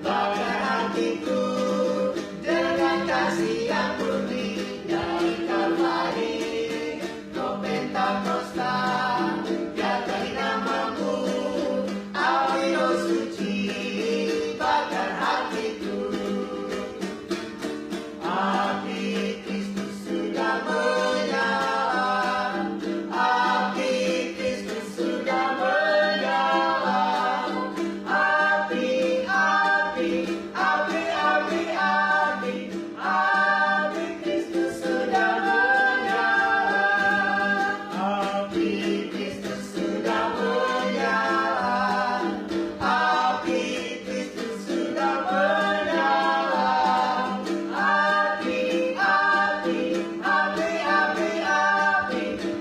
Bakar hatiku dengan kasih yang murni dari Kalvari, kau Pentakosta, biarkan namamu, api roh suci, bakar hatiku. Api Kristus sudah menyala, api Kristus sudah menyala, api Kristus sudah menyala, api Kristus sudah menyala, api Kristus sudah menyala,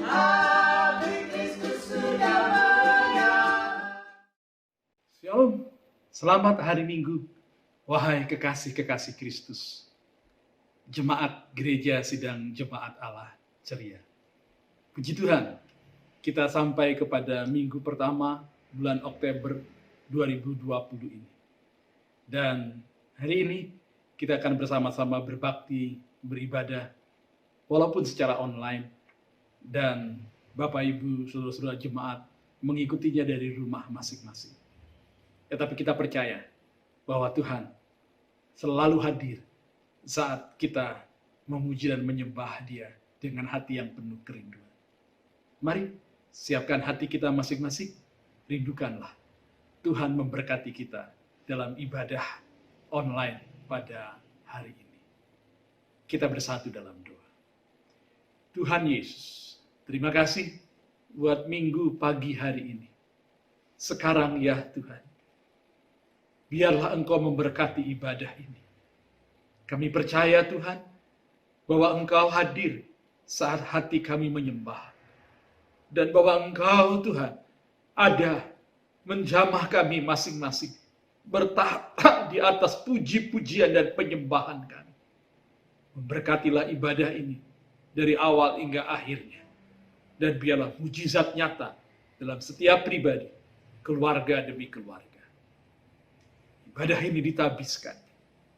api Kristus sudah menyala. Shalom, selamat hari Minggu, wahai kekasih-kekasih Kristus. Jemaat Gereja Sidang Jemaat Allah Ceria. Puji Tuhan, kita sampai kepada minggu pertama bulan Oktober 2020 ini. Dan hari ini kita akan bersama-sama berbakti, beribadah, walaupun secara online. Dan Bapak, Ibu, saudara-saudara jemaat mengikutinya dari rumah masing-masing. Tetapi kita percaya bahwa Tuhan selalu hadir saat kita memuji dan menyembah Dia dengan hati yang penuh kerinduan. Mari siapkan hati kita masing-masing, rindukanlah Tuhan memberkati kita dalam ibadah online pada hari ini. Kita bersatu dalam doa. Tuhan Yesus, terima kasih buat minggu pagi hari ini. Sekarang ya Tuhan, biarlah Engkau memberkati ibadah ini. Kami percaya Tuhan, bahwa Engkau hadir saat hati kami menyembah. Dan bahwa Engkau Tuhan ada menjamah kami masing-masing, bertahta di atas puji-pujian dan penyembahan kami. Memberkatilah ibadah ini dari awal hingga akhirnya. Dan biarlah mujizat nyata dalam setiap pribadi, keluarga demi keluarga. Ibadah ini ditabiskan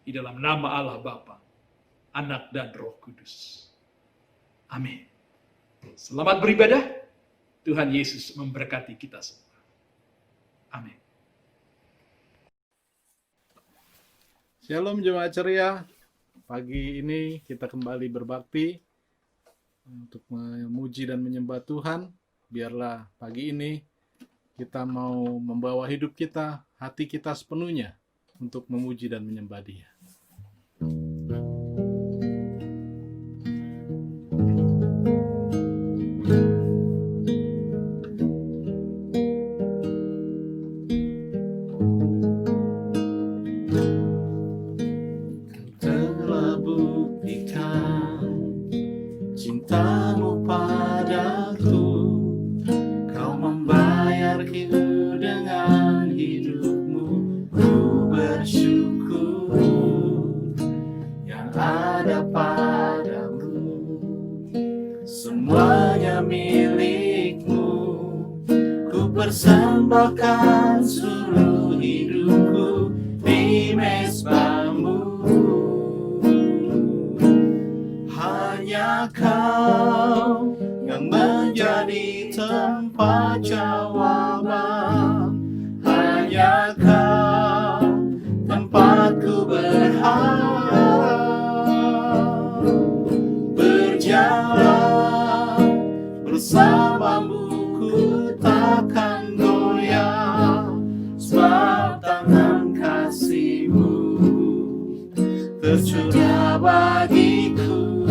di dalam nama Allah Bapa, Anak dan Roh Kudus. Amin. Selamat beribadah. Tuhan Yesus memberkati kita semua. Amin. Shalom jemaat ceria. Pagi ini kita kembali berbakti untuk memuji dan menyembah Tuhan. Biarlah pagi ini kita mau membawa hidup kita, hati kita sepenuhnya untuk memuji dan menyembah Dia. Telah buktikan cintamu padaku, kau membayarku dengan hidupmu. Ku bersyukur yang ada padamu, semuanya milikmu. Ku persembahkan seluruh hidupku di mezbahmu. Hanya Kau yang menjadi tempat jawaban. Hanya Kau tempatku berharap. Berjalan bersamamu ku takkan goyah, sebab tangan kasih-Mu tercurah bagiku.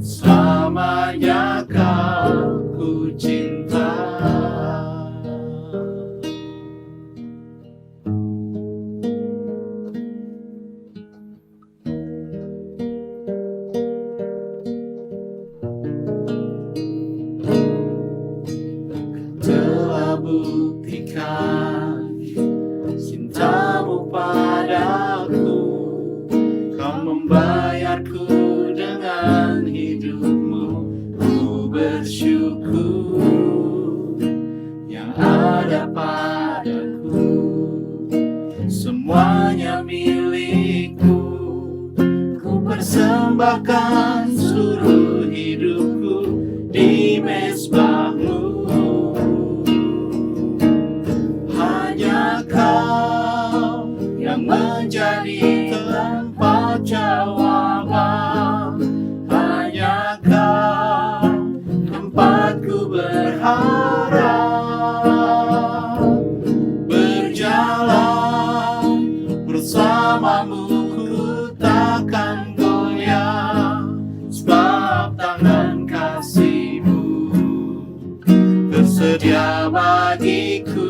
Selamanya Kau ku cinta. Telah buktikan cintamu padaku, kau membayarku dengan hidupmu. Ku bersyukur yang ada padaku, persembahkan seluruh hidupku di mezbahmu. Hanya Kau yang menjadi tempat jawaban. Hanya Kau tempatku berharap. Berjalan bersamamu ku takkan goyah, sebab tangan kasih-Mu tersedia bagiku.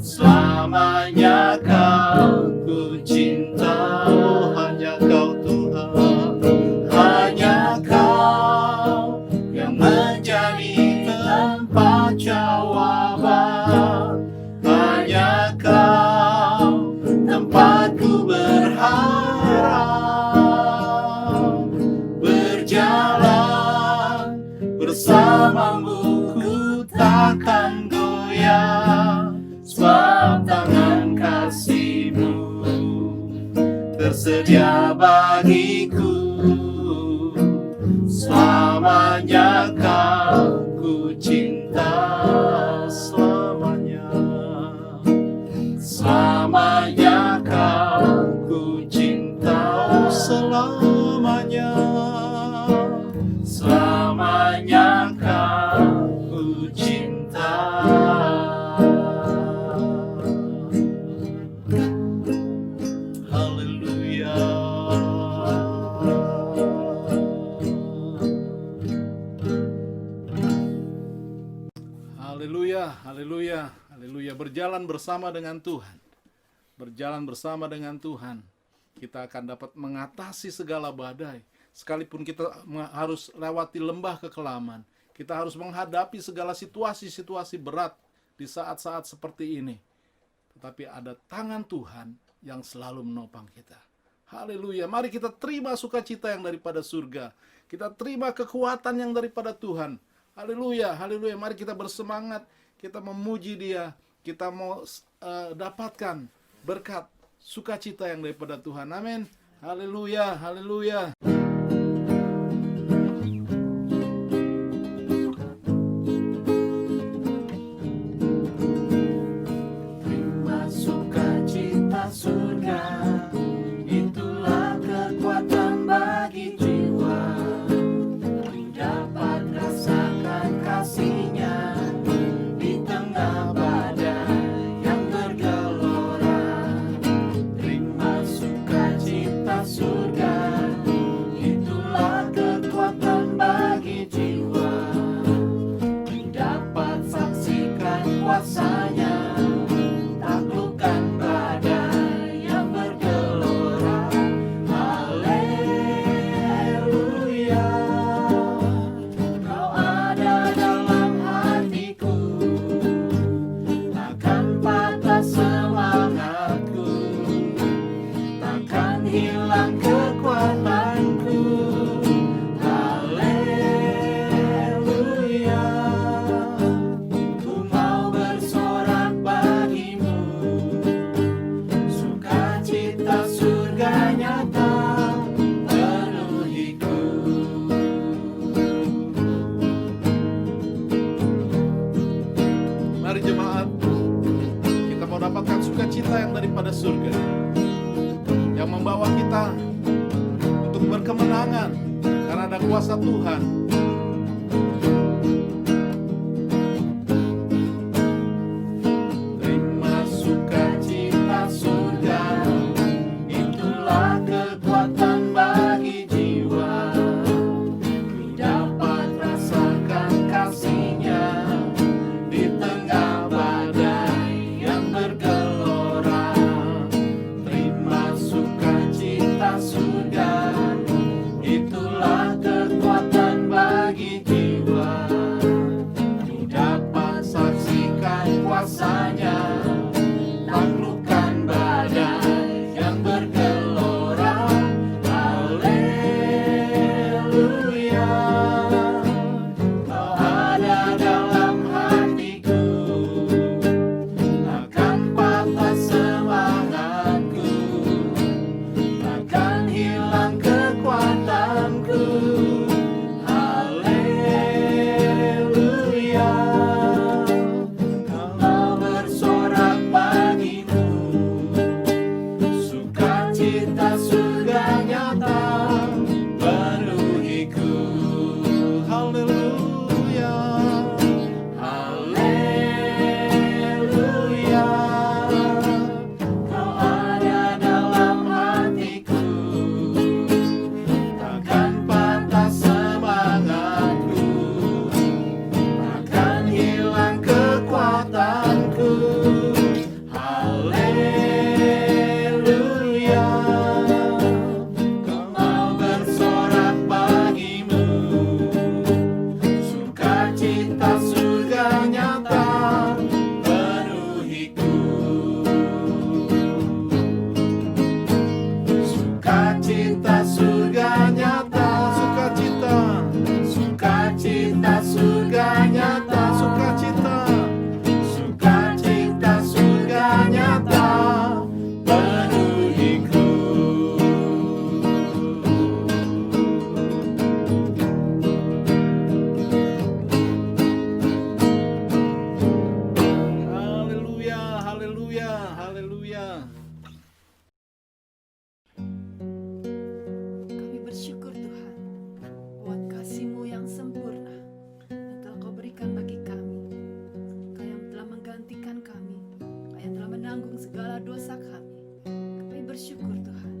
Selamanya Kau ku cinta, oh hanya Kau Tuhan. Hanya Kau yang menjadi tempat jawaban. Hanya Kau tempatku berharap. Berjalan bersamamu ku takkan goyah, sebab tangan kasih-Mu tersedia bagiku. Selamanya Kau ku cinta, selamanya. Selamanya Kau ku cinta, oh selamanya. Selamanya Kau ku cinta. Haleluya. Haleluya, haleluya, haleluya. Berjalan bersama dengan Tuhan. Berjalan bersama dengan Tuhan. Kita akan dapat mengatasi segala badai. Sekalipun kita harus lewati lembah kekelaman. Kita harus menghadapi segala situasi-situasi berat di saat-saat seperti ini. Tetapi ada tangan Tuhan yang selalu menopang kita. Haleluya. Mari kita terima sukacita yang daripada surga. Kita terima kekuatan yang daripada Tuhan. Haleluya, haleluya. Mari kita bersemangat, kita memuji Dia, kita mau dapatkan berkat sukacita yang daripada Tuhan. Amin. Haleluya, haleluya. Terima sukacita surga, itulah kekuatan bagi jiwa. Ku dapat rasakan kasih-Nya di tengah badai yang bergelora. Terima sukacita surga, itulah kekuatan bagi jiwa. Ku dapat saksikan kuasa-Nya, taklukkan badai yang bergelora. Haleluya, Kau ada dalam hatiku, takkan patah semangatku, takkan hilang kekuatanku. Haleluya, ku mau bersorak bagimu, sukacita surga nyata penuhiku. Mari jemaat, kita mau dapatkan sukacita yang daripada surga, yang membawa kita untuk berkemenangan karena ada kuasa Tuhan. Terima sukacita surga, itulah kekuatan bagi jiwa. Ku dapat rasakan kasih-Nya di tengah badai yang bergelora. Terima sukacita surga, itulah kekuatan bagi Haleluya. Kami bersyukur Tuhan buat kasih-Mu yang sempurna yang telah Kau berikan bagi kami. Kau yang telah menggantikan kami, Kau yang telah menanggung segala dosa kami. Kami bersyukur Tuhan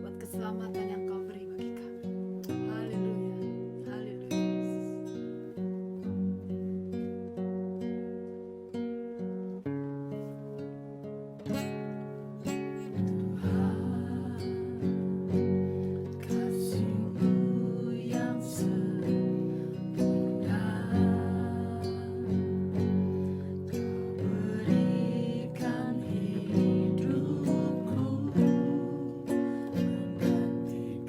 buat keselamatan yang Kau beri bagi kami. Haleluya, haleluya Yesus. Kasih-Mu yang sempurna Kau berikan hidupku menggantikan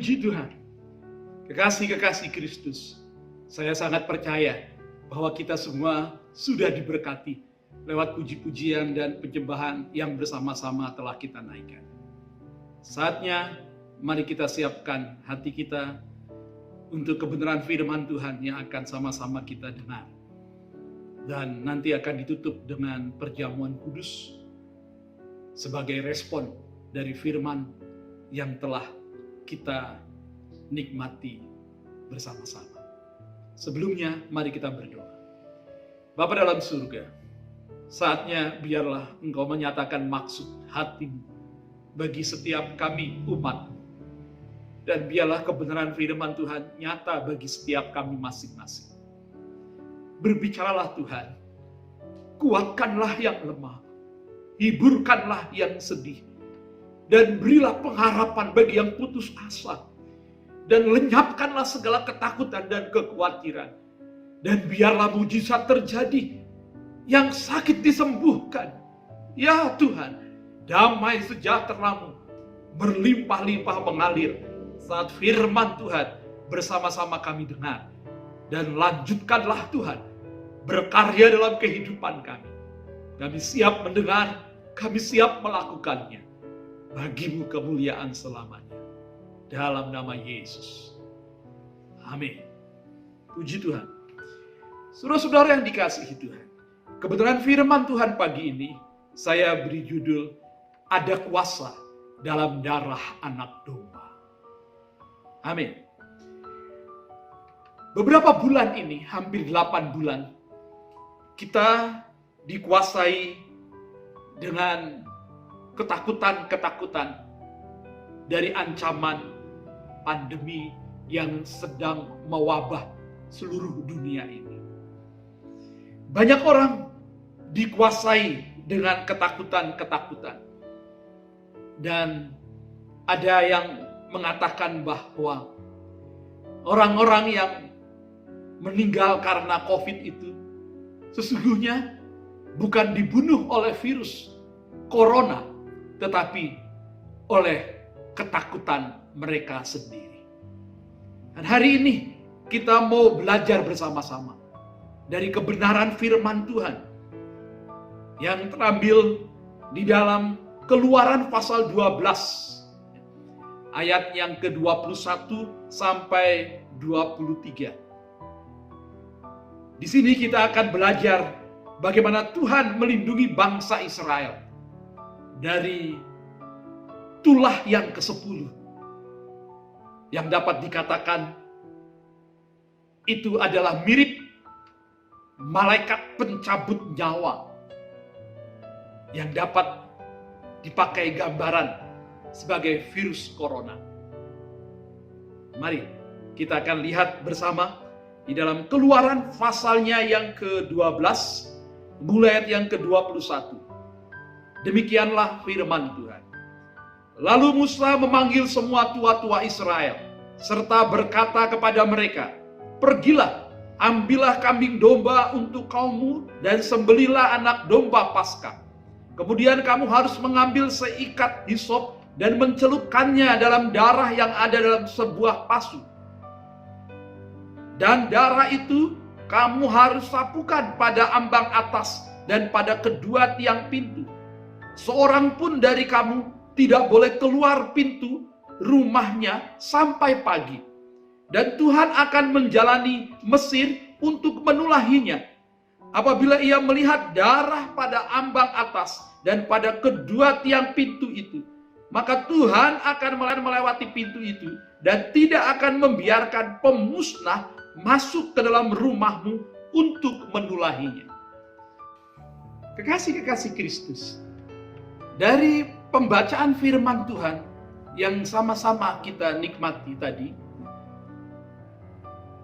Puji Tuhan. Kekasih-kekasih Kristus, saya sangat percaya bahwa kita semua sudah diberkati lewat puji-pujian dan penyembahan yang bersama-sama telah kita naikkan. Saatnya mari kita siapkan hati kita untuk kebenaran firman Tuhan yang akan sama-sama kita dengar. Dan nanti akan ditutup dengan perjamuan kudus sebagai respon dari firman yang telah kita nikmati bersama-sama. Sebelumnya, mari kita berdoa. Bapa dalam surga, saatnya biarlah Engkau menyatakan maksud hati-Mu bagi setiap kami umat. Dan biarlah kebenaran firman Tuhan nyata bagi setiap kami masing-masing. Berbicaralah Tuhan, kuatkanlah yang lemah, hiburkanlah yang sedih, dan berilah pengharapan bagi yang putus asa. Dan lenyapkanlah segala ketakutan dan kekhawatiran. Dan biarlah mujizat terjadi. Yang sakit disembuhkan. Ya Tuhan, damai sejahtera-Mu berlimpah-limpah mengalir saat firman Tuhan bersama-sama kami dengar. Dan lanjutkanlah Tuhan berkarya dalam kehidupan kami. Kami siap mendengar, kami siap melakukannya. Bagi-Mu kemuliaan selamanya. Dalam nama Yesus. Amin. Puji Tuhan. Saudara-saudara yang dikasihi Tuhan. Kebenaran firman Tuhan pagi ini saya beri judul Ada Kuasa dalam Darah Anak Domba. Amin. Beberapa bulan ini, hampir 8 bulan, kita dikuasai dengan ketakutan-ketakutan dari ancaman pandemi yang sedang mewabah seluruh dunia ini. Banyak orang dikuasai dengan ketakutan-ketakutan. Dan ada yang mengatakan bahwa orang-orang yang meninggal karena COVID itu sesungguhnya bukan dibunuh oleh virus corona, tetapi oleh ketakutan mereka sendiri. Dan hari ini kita mau belajar bersama-sama dari kebenaran firman Tuhan yang terambil di dalam Keluaran pasal 12 ayat yang ke-21 sampai 23. Di sini kita akan belajar bagaimana Tuhan melindungi bangsa Israel dari tulah yang ke-10 yang dapat dikatakan itu adalah mirip malaikat pencabut nyawa yang dapat dipakai gambaran sebagai virus corona. Mari kita akan lihat bersama di dalam Keluaran pasalnya yang ke-12 mulai ayat yang ke-21. Demikianlah firman Tuhan. Lalu Musa memanggil semua tua-tua Israel, serta berkata kepada mereka, pergilah, ambillah kambing domba untuk kaummu, dan sembelilah anak domba Paskah. Kemudian kamu harus mengambil seikat hisop, dan mencelupkannya dalam darah yang ada dalam sebuah pasu. Dan darah itu kamu harus sapukan pada ambang atas, dan pada kedua tiang pintu. Seorang pun dari kamu tidak boleh keluar pintu rumahnya sampai pagi. Dan Tuhan akan menjalani Mesir untuk menulahinya. Apabila ia melihat darah pada ambang atas dan pada kedua tiang pintu itu, maka Tuhan akan melewati pintu itu dan tidak akan membiarkan pemusnah masuk ke dalam rumahmu untuk menulahinya. Kekasih-kekasih Kristus, dari pembacaan firman Tuhan yang sama-sama kita nikmati tadi,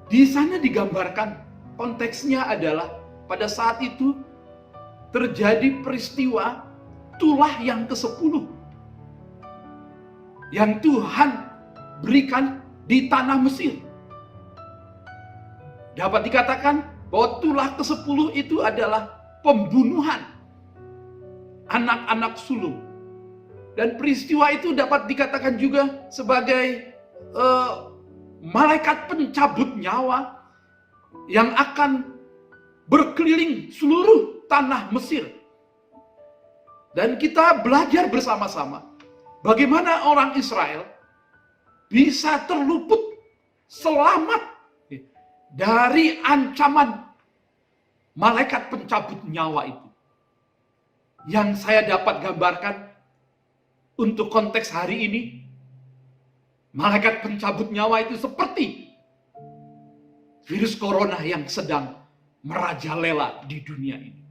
di sana digambarkan konteksnya adalah pada saat itu terjadi peristiwa tulah yang ke-10 yang Tuhan berikan di tanah Mesir. Dapat dikatakan bahwa tulah ke-10 itu adalah pembunuhan anak-anak sulung. Dan peristiwa itu dapat dikatakan juga sebagai malaikat pencabut nyawa yang akan berkeliling seluruh tanah Mesir. Dan kita belajar bersama-sama bagaimana orang Israel bisa terluput selamat dari ancaman malaikat pencabut nyawa itu. Yang saya dapat gambarkan untuk konteks hari ini, malaikat pencabut nyawa itu seperti virus corona yang sedang merajalela di dunia ini.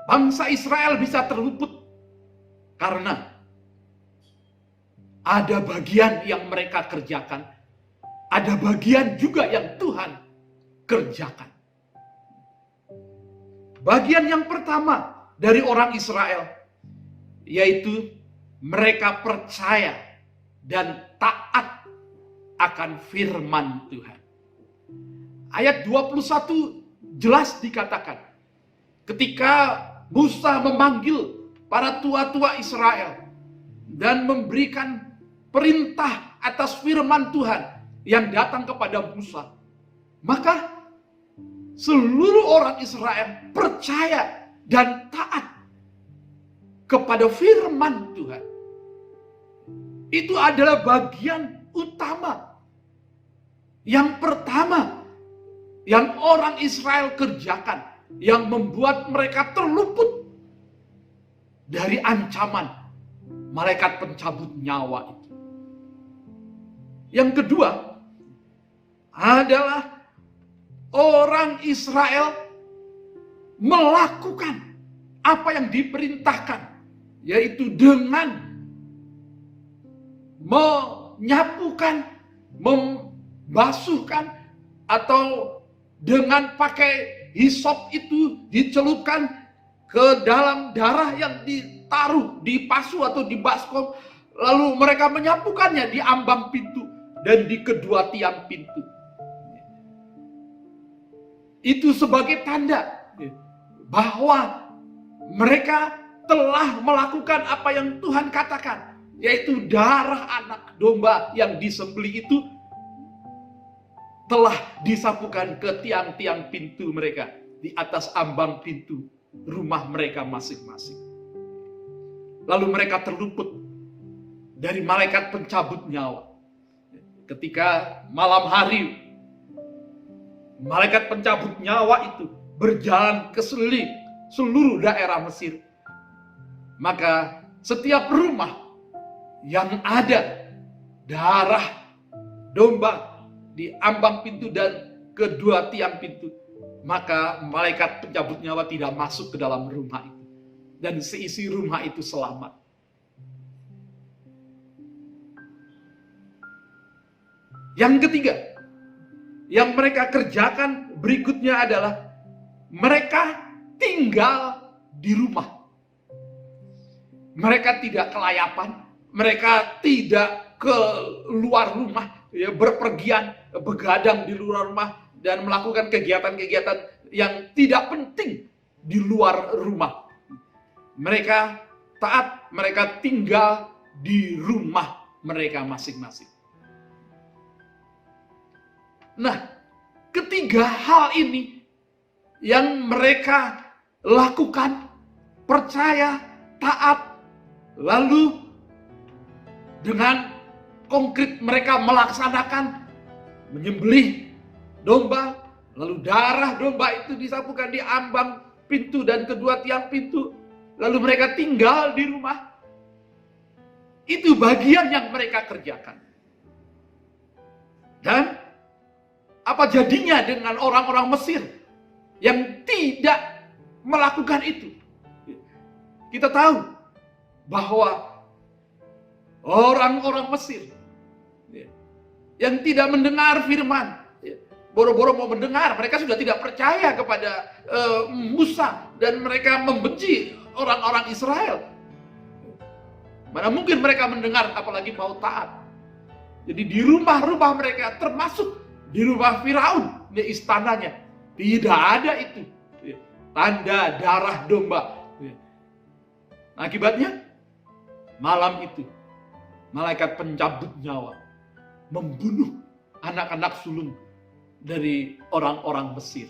Bangsa Israel bisa terluput karena ada bagian yang mereka kerjakan, ada bagian juga yang Tuhan kerjakan. Bagian yang pertama dari orang Israel, yaitu mereka percaya dan taat akan firman Tuhan. Ayat 21 jelas dikatakan, ketika Musa memanggil para tua-tua Israel dan memberikan perintah atas firman Tuhan yang datang kepada Musa, maka seluruh orang Israel percaya dan taat kepada firman Tuhan. Itu adalah bagian utama. Yang pertama yang orang Israel kerjakan, yang membuat mereka terluput dari ancaman malaikat pencabut nyawa itu. Yang kedua adalah orang Israel melakukan apa yang diperintahkan, yaitu dengan menyapukan, membasuhkan, atau dengan pakai hisop itu dicelupkan ke dalam darah yang ditaruh di pasu atau di baskom, lalu mereka menyapukannya di ambang pintu dan di kedua tiang pintu. Itu sebagai tanda bahwa mereka telah melakukan apa yang Tuhan katakan, yaitu darah anak domba yang disembelih itu telah disapukan ke tiang-tiang pintu mereka, di atas ambang pintu rumah mereka masing-masing. Lalu mereka terluput dari malaikat pencabut nyawa. Ketika malam hari malaikat pencabut nyawa itu berjalan ke seluruh daerah Mesir, maka setiap rumah yang ada darah domba di ambang pintu dan kedua tiang pintu, maka malaikat pencabut nyawa tidak masuk ke dalam rumah itu, dan seisi rumah itu selamat. Yang ketiga yang mereka kerjakan berikutnya adalah mereka tinggal di rumah. Mereka tidak kelayapan, mereka tidak keluar rumah, ya, berpergian, begadang di luar rumah dan melakukan kegiatan-kegiatan yang tidak penting di luar rumah. Mereka taat, mereka tinggal di rumah mereka masing-masing. Nah, ketiga hal ini yang mereka lakukan, percaya, taat, lalu dengan konkret mereka melaksanakan menyembelih domba, lalu darah domba itu disapukan di ambang pintu dan kedua tiang pintu, lalu mereka tinggal di rumah. Itu bagian yang mereka kerjakan. Dan apa jadinya dengan orang-orang Mesir yang tidak melakukan itu? Kita tahu bahwa orang-orang Mesir yang tidak mendengar firman, boro-boro mau mendengar, mereka sudah tidak percaya kepada Musa dan mereka membenci orang-orang Israel. Mana mungkin mereka mendengar apalagi mau taat. Jadi di rumah-rumah mereka, termasuk di rumah Firaun, di istananya, tidak ada itu tanda darah domba. Akibatnya malam itu malaikat pencabut nyawa, membunuh anak-anak sulung dari orang-orang Mesir,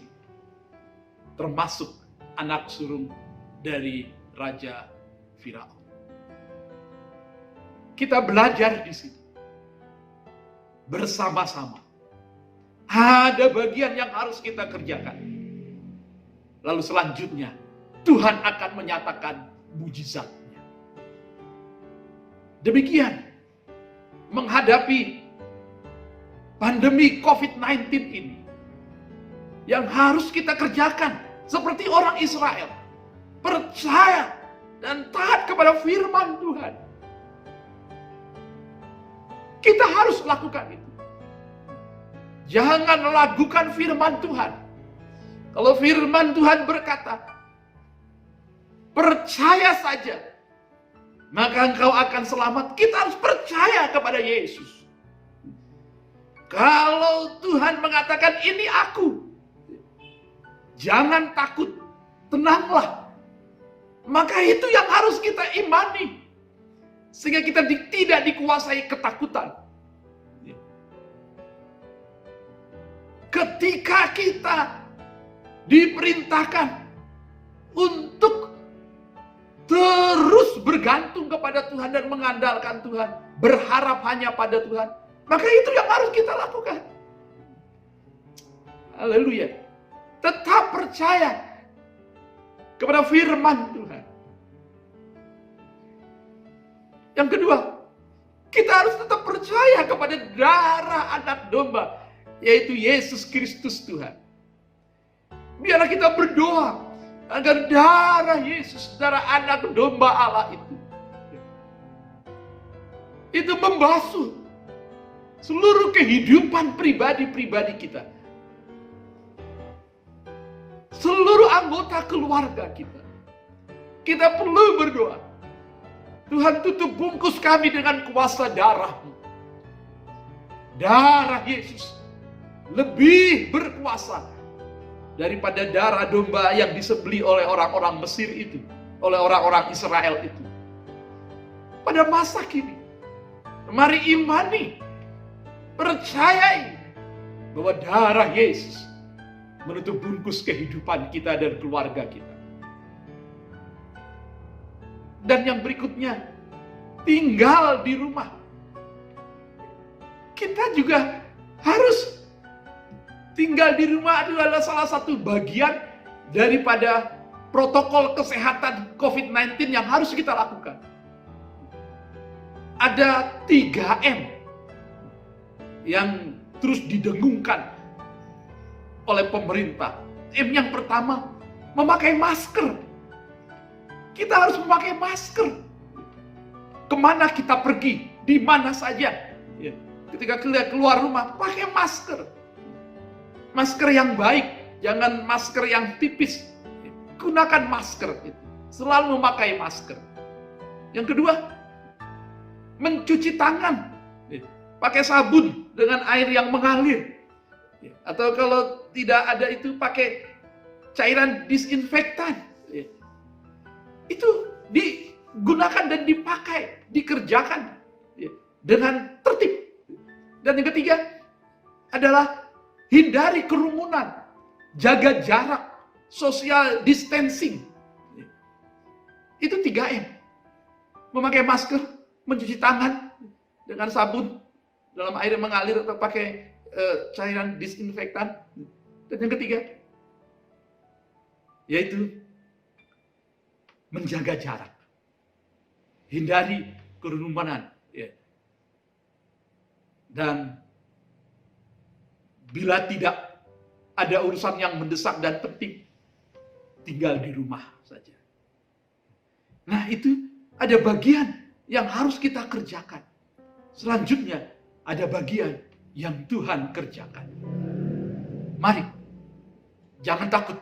termasuk anak sulung dari Raja Firaun. Kita belajar di sini bersama-sama. Ada bagian yang harus kita kerjakan. Lalu selanjutnya Tuhan akan menyatakan mujizatnya. Demikian menghadapi pandemi COVID-19 ini yang harus kita kerjakan seperti orang Israel. Percaya dan taat kepada firman Tuhan. Kita harus lakukan itu. Jangan lakukan firman Tuhan. Kalau firman Tuhan berkata, percaya saja, maka engkau akan selamat. Kita harus percaya kepada Yesus. Kalau Tuhan mengatakan ini aku, jangan takut, tenanglah. Maka itu yang harus kita imani. Sehingga kita tidak dikuasai ketakutan. Ketika kita diperintahkan untuk terus bergantung kepada Tuhan dan mengandalkan Tuhan, berharap hanya pada Tuhan, maka itu yang harus kita lakukan. Haleluya. Tetap percaya kepada firman Tuhan. Yang kedua, kita harus tetap percaya kepada darah anak domba, yaitu Yesus Kristus Tuhan. Biarlah kita berdoa agar darah Yesus, darah anak domba Allah itu membasuh seluruh kehidupan pribadi-pribadi kita. Seluruh anggota keluarga kita. Kita perlu berdoa. Tuhan, tutup bungkus kami dengan kuasa darah-Mu. Darah Yesus lebih berkuasa daripada darah domba yang disembelih oleh orang-orang Mesir itu, oleh orang-orang Israel itu. Pada masa kini, mari imani, percayai bahwa darah Yesus menutup bungkus kehidupan kita dan keluarga kita. Dan yang berikutnya, tinggal di rumah. Kita juga harus tinggal di rumah. Adalah salah satu bagian daripada protokol kesehatan COVID-19 yang harus kita lakukan. Ada 3M yang terus didengungkan oleh pemerintah. M yang pertama, memakai masker. Kita harus memakai masker. Kemana kita pergi, di mana saja. Ketika keluar rumah, pakai masker. Masker yang baik, jangan masker yang tipis. Gunakan masker. Selalu memakai masker. Yang kedua, mencuci tangan. Pakai sabun dengan air yang mengalir. Atau kalau tidak ada itu, pakai cairan disinfektan. Itu digunakan dan dipakai, dikerjakan dengan tertib. Dan yang ketiga adalah hindari kerumunan, jaga jarak, social distancing. Itu 3M. Memakai masker, mencuci tangan dengan sabun dalam air yang mengalir atau pakai cairan disinfektan. Dan yang ketiga yaitu menjaga jarak, hindari kerumunan, dan bila tidak ada urusan yang mendesak dan penting, tinggal di rumah saja. Nah, itu ada bagian yang harus kita kerjakan. Selanjutnya ada bagian yang Tuhan kerjakan. Mari, jangan takut,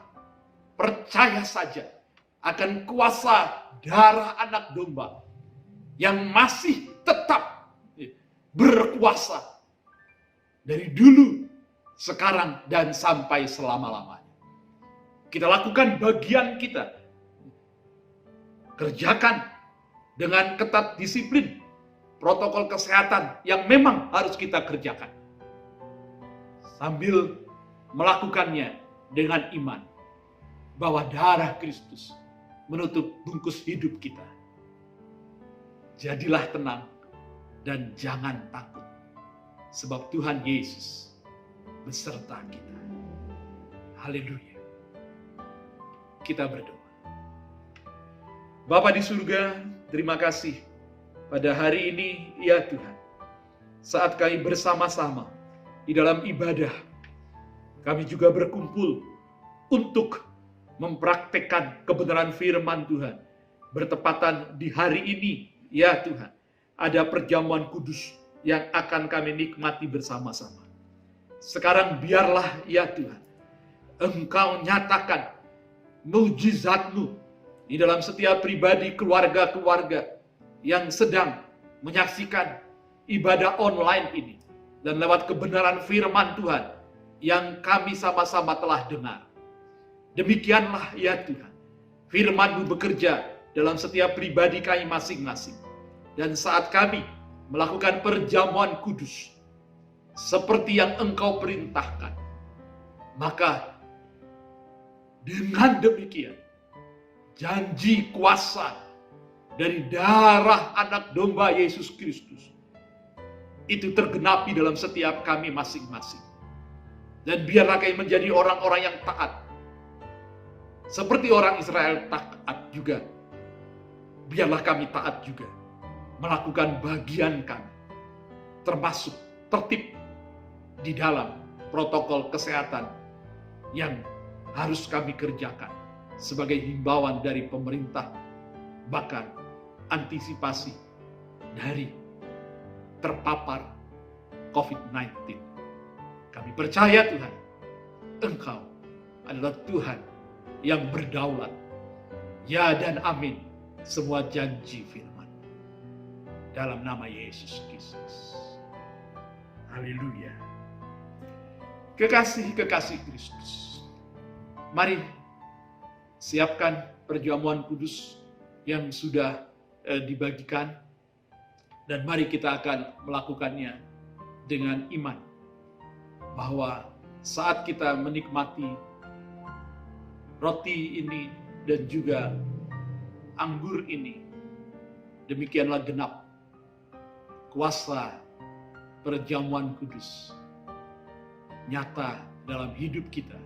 percaya saja akan kuasa darah anak domba yang masih tetap berkuasa dari dulu, sekarang, dan sampai selama-lamanya. Kita lakukan bagian kita. Kerjakan dengan ketat disiplin protokol kesehatan yang memang harus kita kerjakan. Sambil melakukannya dengan iman bahwa darah Kristus menutup bungkus hidup kita. Jadilah tenang dan jangan takut, sebab Tuhan Yesus beserta kita. Haleluya. Kita berdoa. Bapa di surga, terima kasih pada hari ini, ya Tuhan, saat kami bersama-sama di dalam ibadah, kami juga berkumpul untuk mempraktekkan kebenaran firman Tuhan. Bertepatan di hari ini, ya Tuhan, ada perjamuan kudus yang akan kami nikmati bersama-sama. Sekarang biarlah, ya Tuhan, Engkau nyatakan mujizat-Mu di dalam setiap pribadi, keluarga-keluarga yang sedang menyaksikan ibadah online ini. Dan lewat kebenaran firman Tuhan yang kami sama-sama telah dengar. Demikianlah, ya Tuhan, firman-Mu bekerja dalam setiap pribadi kami masing-masing. Dan saat kami melakukan perjamuan kudus seperti yang Engkau perintahkan, maka dengan demikian janji kuasa dari darah anak domba Yesus Kristus itu tergenapi dalam setiap kami masing-masing. Dan biarlah kami menjadi orang-orang yang taat. Seperti orang Israel taat juga. Biarlah kami taat juga. Melakukan bagian kami. Termasuk tertib di dalam protokol kesehatan yang harus kami kerjakan sebagai himbauan dari pemerintah, bahkan antisipasi dari terpapar COVID-19. Kami percaya Tuhan, Engkau adalah Tuhan yang berdaulat. Ya dan amin semua janji firman. Dalam nama Yesus Kristus. Haleluya. Kekasih-kekasih Kristus, mari siapkan perjamuan kudus yang sudah dibagikan, dan mari kita akan melakukannya dengan iman bahwa saat kita menikmati roti ini dan juga anggur ini, demikianlah genap kuasa perjamuan kudus nyata dalam hidup kita,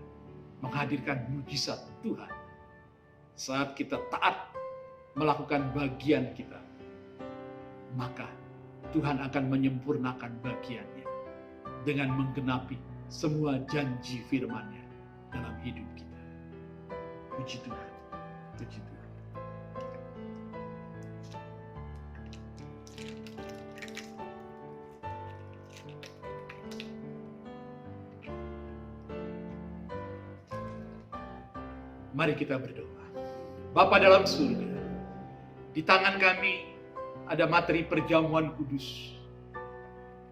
menghadirkan mujizat Tuhan. Saat kita taat melakukan bagian kita, maka Tuhan akan menyempurnakan bagiannya dengan menggenapi semua janji firman-Nya dalam hidup kita. Puji Tuhan, puji Tuhan. Mari kita berdoa. Bapa dalam surga, di tangan kami ada materi perjamuan kudus.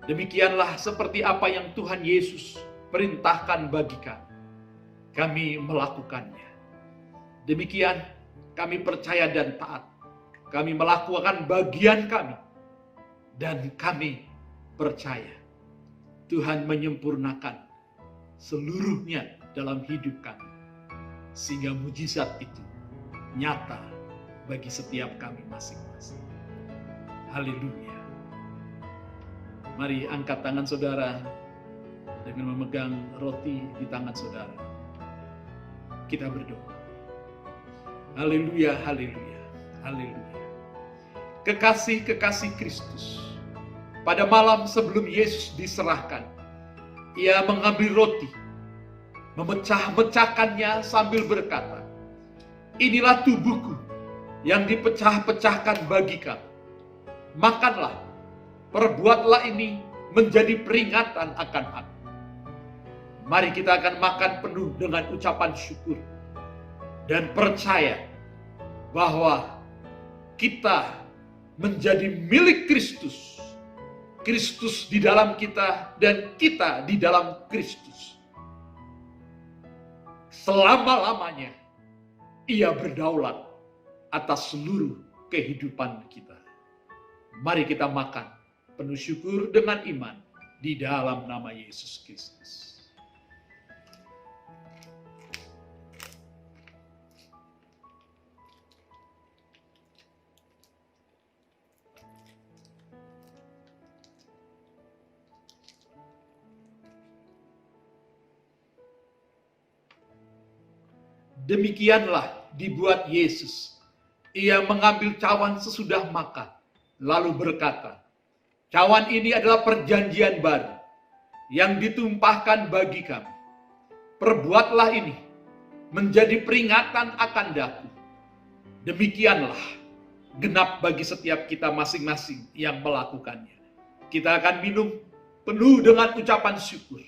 Demikianlah seperti apa yang Tuhan Yesus perintahkan bagi kami. Kami melakukannya. Demikian kami percaya dan taat. Kami melakukan bagian kami. Dan kami percaya Tuhan menyempurnakan seluruhnya dalam hidup kami. Sehingga mujizat itu nyata bagi setiap kami masing-masing. Haleluya. Mari angkat tangan saudara dengan memegang roti di tangan saudara. Kita berdoa. Haleluya, haleluya, haleluya. Kekasih-kekasih Kristus, pada malam sebelum Yesus diserahkan, Ia mengambil roti, memecah-mecahkannya sambil berkata, "Inilah tubuhku yang dipecah-pecahkan bagi kamu. Makanlah, perbuatlah ini menjadi peringatan akan aku." Mari kita akan makan penuh dengan ucapan syukur dan percaya bahwa kita menjadi milik Kristus. Kristus di dalam kita dan kita di dalam Kristus. Selama-lamanya Ia berdaulat atas seluruh kehidupan kita. Mari kita makan penuh syukur dengan iman di dalam nama Yesus Kristus. Demikianlah dibuat Yesus. Ia mengambil cawan sesudah makan, lalu berkata, "Cawan ini adalah perjanjian baru yang ditumpahkan bagi kamu. Perbuatlah ini menjadi peringatan akan daku. Demikianlah genap bagi setiap kita masing-masing yang melakukannya." Kita akan minum penuh dengan ucapan syukur.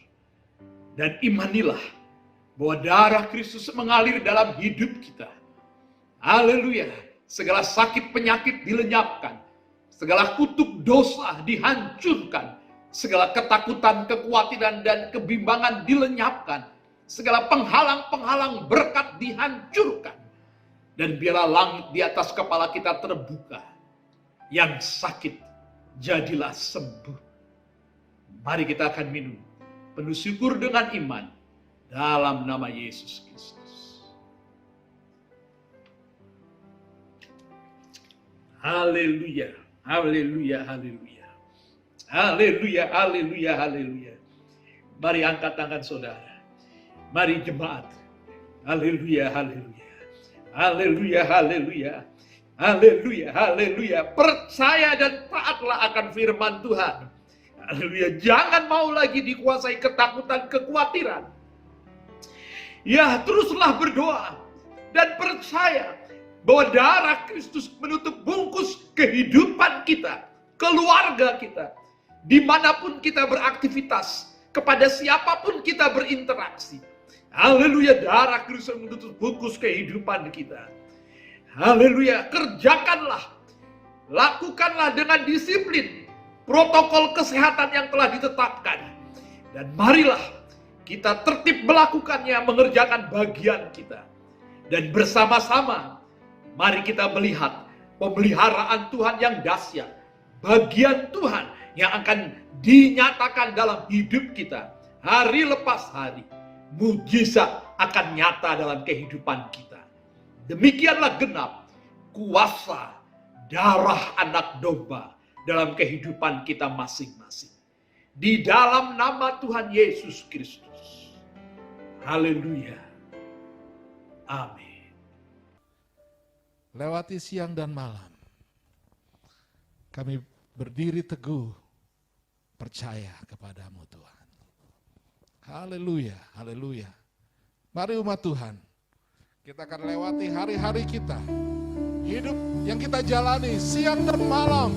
Dan imanilah bahwa darah Kristus mengalir dalam hidup kita. Haleluya. Segala sakit penyakit dilenyapkan. Segala kutuk dosa dihancurkan. Segala ketakutan, kekhawatiran, dan kebimbangan dilenyapkan. Segala penghalang-penghalang berkat dihancurkan. Dan biarlah langit di atas kepala kita terbuka. Yang sakit jadilah sembuh. Mari kita akan minum penuh syukur dengan iman dalam nama Yesus Kristus. Haleluya, haleluya, haleluya. Haleluya, haleluya, haleluya. Mari angkat tangan saudara. Mari jemaat. Haleluya, haleluya. Haleluya, haleluya. Haleluya, haleluya. Percaya dan taatlah akan firman Tuhan. Haleluya. Jangan mau lagi dikuasai ketakutan, kekhawatiran. Ya, teruslah berdoa dan percaya bahwa darah Kristus menutup bungkus kehidupan kita, keluarga kita, dimanapun kita beraktivitas, kepada siapapun kita berinteraksi. Haleluya, darah Kristus menutup bungkus kehidupan kita. Haleluya, kerjakanlah, lakukanlah dengan disiplin protokol kesehatan yang telah ditetapkan. Dan marilah kita tertib melakukannya, mengerjakan bagian kita. Dan bersama-sama, mari kita melihat pemeliharaan Tuhan yang dahsyat. Bagian Tuhan yang akan dinyatakan dalam hidup kita. Hari lepas hari, mujizat akan nyata dalam kehidupan kita. Demikianlah genap kuasa darah anak domba dalam kehidupan kita masing-masing. Di dalam nama Tuhan Yesus Kristus. Haleluya. Amin. Lewati siang dan malam, kami berdiri teguh, percaya kepadamu Tuhan. Haleluya, haleluya. Mari umat Tuhan, kita akan lewati hari-hari kita, hidup yang kita jalani siang dan malam,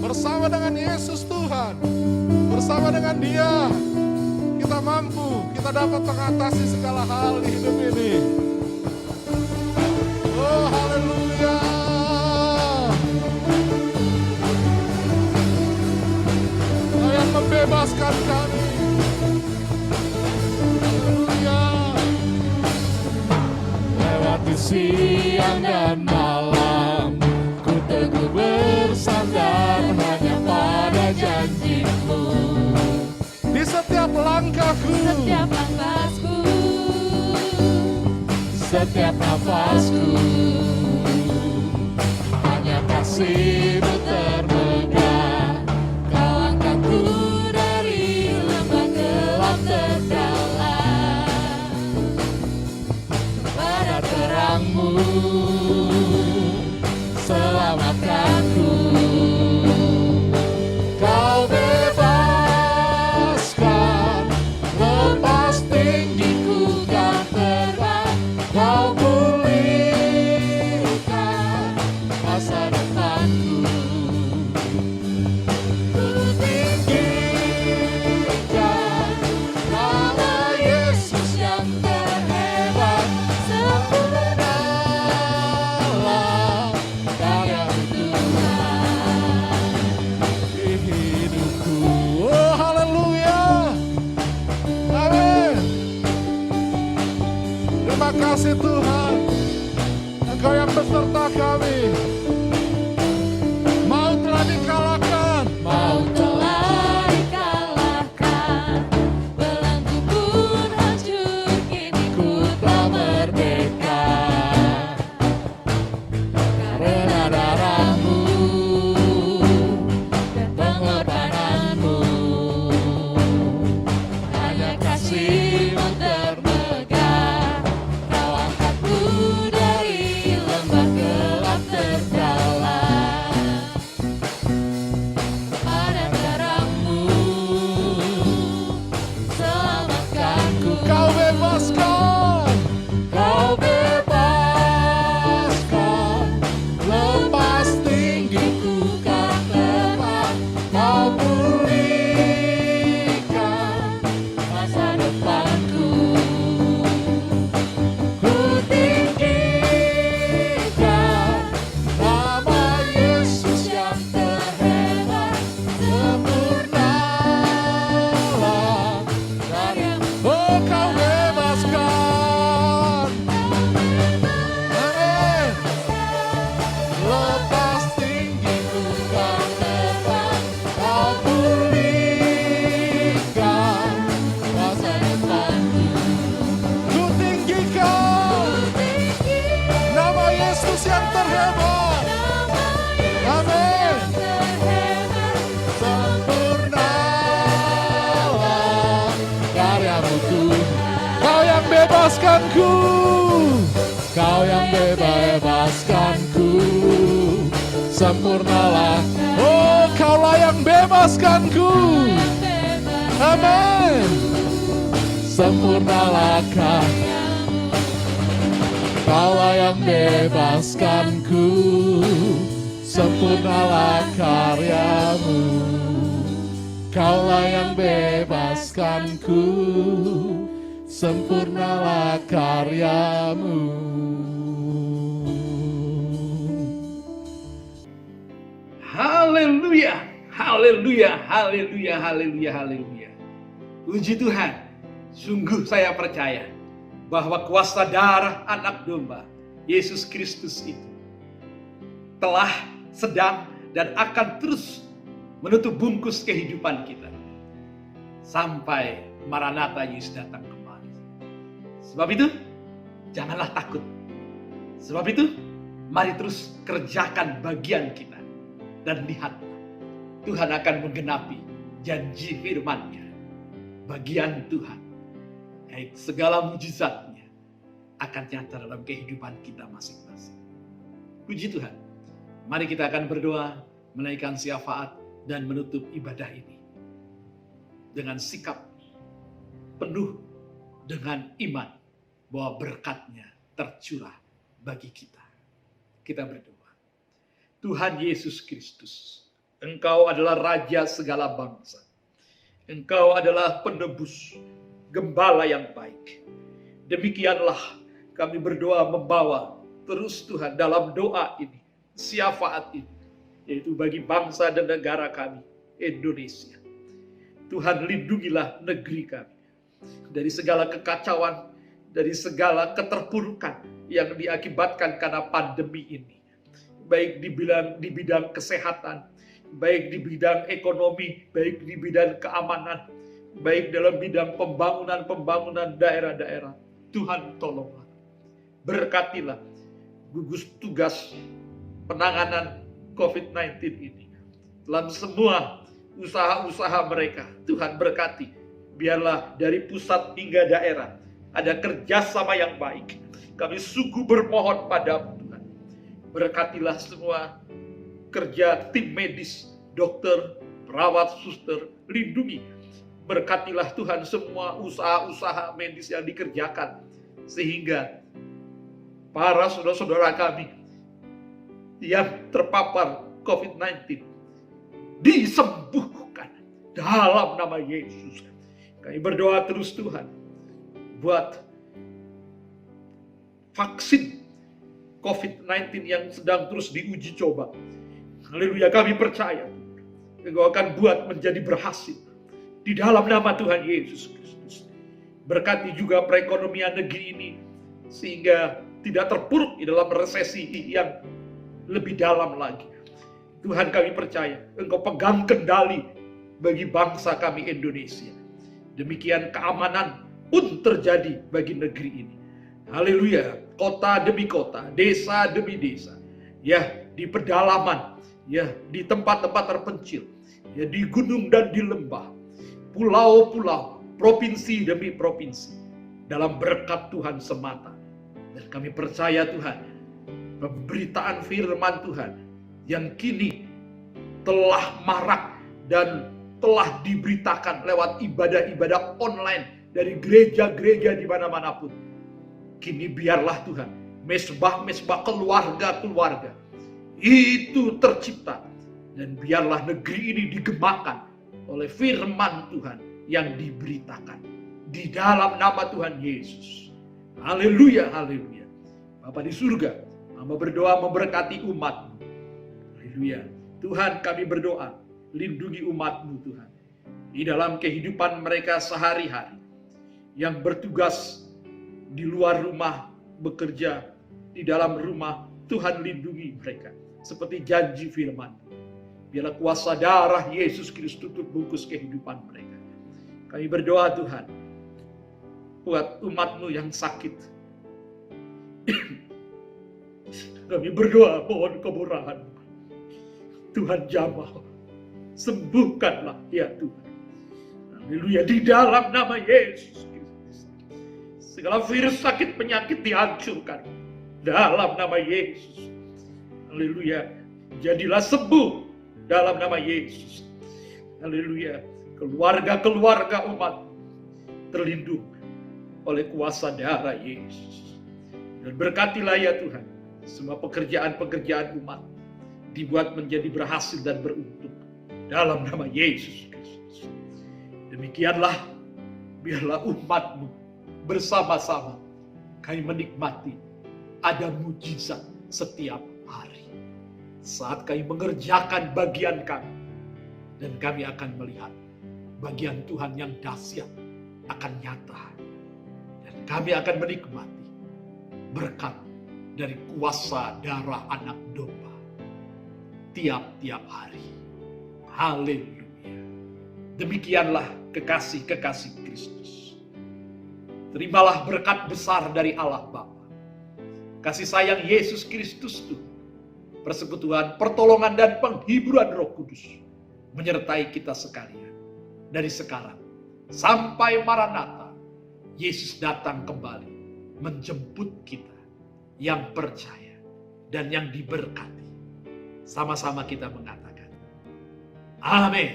bersama dengan Yesus Tuhan, bersama dengan Dia, kita mampu, kita dapat mengatasi segala hal di hidup ini. Oh, haleluya. Kau yang membebaskan kami. Haleluya. Lewati siang dan malam, ku teguh bersandar hanya pada janji-Mu. Di setiap langkahku, Setiap nafasku, Setiap nafasku, hanya kasih-Mu termegah. Kau angkatku dari lembah gelap terdalam, pada terang-Mu selamatkanku. Kau bebaskan, lepas tinggiku kan terbang. Kau pulihkan masa depanku. Ku tinggikan nama Yesus yang terhebat. Sempurnalah karya-Mu Tuhan di hidupku. Oh, haleluya. Amin. Terima kasih Tuhan, Engkau yang beserta kami. Maut telah bebaskanku. Kau yang bebaskanku. Sempurnalah, Oh, Kaulah yang bebaskanku. Amin. sempurnalah Kaulah yang bebaskanku. Sempurnalah karyamu. Kaulah yang bebaskanku. Sempurnalah karyamu. Haleluya, haleluya, haleluya, haleluya, haleluya. Puji Tuhan, sungguh saya percaya bahwa kuasa darah anak domba, Yesus Kristus itu, telah, sedang, dan akan terus menutup bungkus kehidupan kita. Sampai Maranatha Yesus datang kembali. Sebab itu, janganlah takut. Sebab itu, mari terus kerjakan bagian kita. Dan lihatlah, Tuhan akan menggenapi janji firman-Nya. Bagian Tuhan, yaitu segala mujizat-Nya, akan nyata dalam kehidupan kita masing-masing. Puji Tuhan. Mari kita akan berdoa, menaikkan syafaat, dan menutup ibadah ini. Dengan sikap penuh dengan iman bahwa berkat-Nya tercurah bagi kita. Kita berdoa. Tuhan Yesus Kristus, Engkau adalah Raja segala bangsa. Engkau adalah penebus, gembala yang baik. Demikianlah kami berdoa membawa terus Tuhan dalam doa ini, syafaat ini, yaitu bagi bangsa dan negara kami, Indonesia. Tuhan, lindungilah negeri kami dari segala kekacauan, dari segala keterpurukan yang diakibatkan karena pandemi ini. Baik di bidang kesehatan, baik di bidang ekonomi, baik di bidang keamanan, baik dalam bidang pembangunan daerah-daerah. Tuhan tolonglah, berkatilah gugus tugas penanganan COVID-19 ini. Dalam semua usaha-usaha mereka, Tuhan berkati. Biarlah dari pusat hingga daerah ada kerjasama yang baik. Kami sungguh bermohon pada Tuhan. Berkatilah semua kerja tim medis, dokter, perawat, suster, lindungi. Berkatilah Tuhan semua usaha-usaha medis yang dikerjakan. Sehingga para saudara-saudara kami yang terpapar COVID-19 disembuhkan dalam nama Yesus. Kami berdoa terus Tuhan buat vaksin COVID-19 yang sedang terus diuji coba. Haleluya, kami percaya Engkau akan buat menjadi berhasil di dalam nama Tuhan Yesus Kristus. Berkati juga perekonomian negeri ini sehingga tidak terpuruk di dalam resesi yang lebih dalam lagi. Tuhan, kami percaya Engkau pegang kendali bagi bangsa kami Indonesia. Demikian keamanan pun terjadi bagi negeri ini. Haleluya, kota demi kota, desa demi desa, ya di pedalaman, ya di tempat-tempat terpencil, ya di gunung dan di lembah, pulau-pulau, provinsi demi provinsi, dalam berkat Tuhan semata. Dan kami percaya Tuhan, pemberitaan firman Tuhan yang kini telah marak dan telah diberitakan lewat ibadah-ibadah online dari gereja-gereja di mana-mana pun. Kini biarlah Tuhan, mesbah-mesbah keluarga-keluarga itu tercipta. Dan biarlah negeri ini digemakan oleh firman Tuhan yang diberitakan. Di dalam nama Tuhan Yesus. Haleluya, haleluya. Bapa di surga, hamba berdoa memberkati umat-Mu. Haleluya. Tuhan, kami berdoa, lindungi umat-Mu Tuhan. Di dalam kehidupan mereka sehari-hari. Yang bertugas di luar rumah, bekerja di dalam rumah, Tuhan lindungi mereka. Seperti janji firman. Biarlah kuasa darah Yesus Kristus tutup bungkus kehidupan mereka. Kami berdoa Tuhan, buat umat-Mu yang sakit. Kami berdoa mohon kemurahan. Tuhan jamah, sembuhkanlah ya Tuhan. Haleluya, di dalam nama Yesus Kristus. Segala virus sakit penyakit dihancurkan dalam nama Yesus. Haleluya. Jadilah sembuh dalam nama Yesus. Haleluya. Keluarga-keluarga umat terlindung oleh kuasa darah Yesus. Dan berkatilah ya Tuhan, semua pekerjaan-pekerjaan umat dibuat menjadi berhasil dan beruntung dalam nama Yesus Kristus. Demikianlah, biarlah umat-Mu bersama-sama kami menikmati ada mujizat setiap hari. Saat kami mengerjakan bagian kami, dan kami akan melihat bagian Tuhan yang dahsyat akan nyata. Dan kami akan menikmati berkat dari kuasa darah anak domba tiap-tiap hari. Haleluya. Demikianlah kekasih-kekasih Kristus. Terimalah berkat besar dari Allah Bapa, kasih sayang Yesus Kristus Tuhan, persekutuan, pertolongan, dan penghiburan Roh Kudus menyertai kita sekalian dari sekarang sampai Maranatha. Yesus datang kembali menjemput kita yang percaya dan yang diberkati. Sama-sama kita mengatakan amin.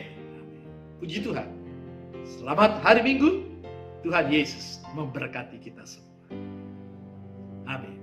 Puji Tuhan. Selamat hari Minggu. Tuhan Yesus memberkati kita semua. Amin.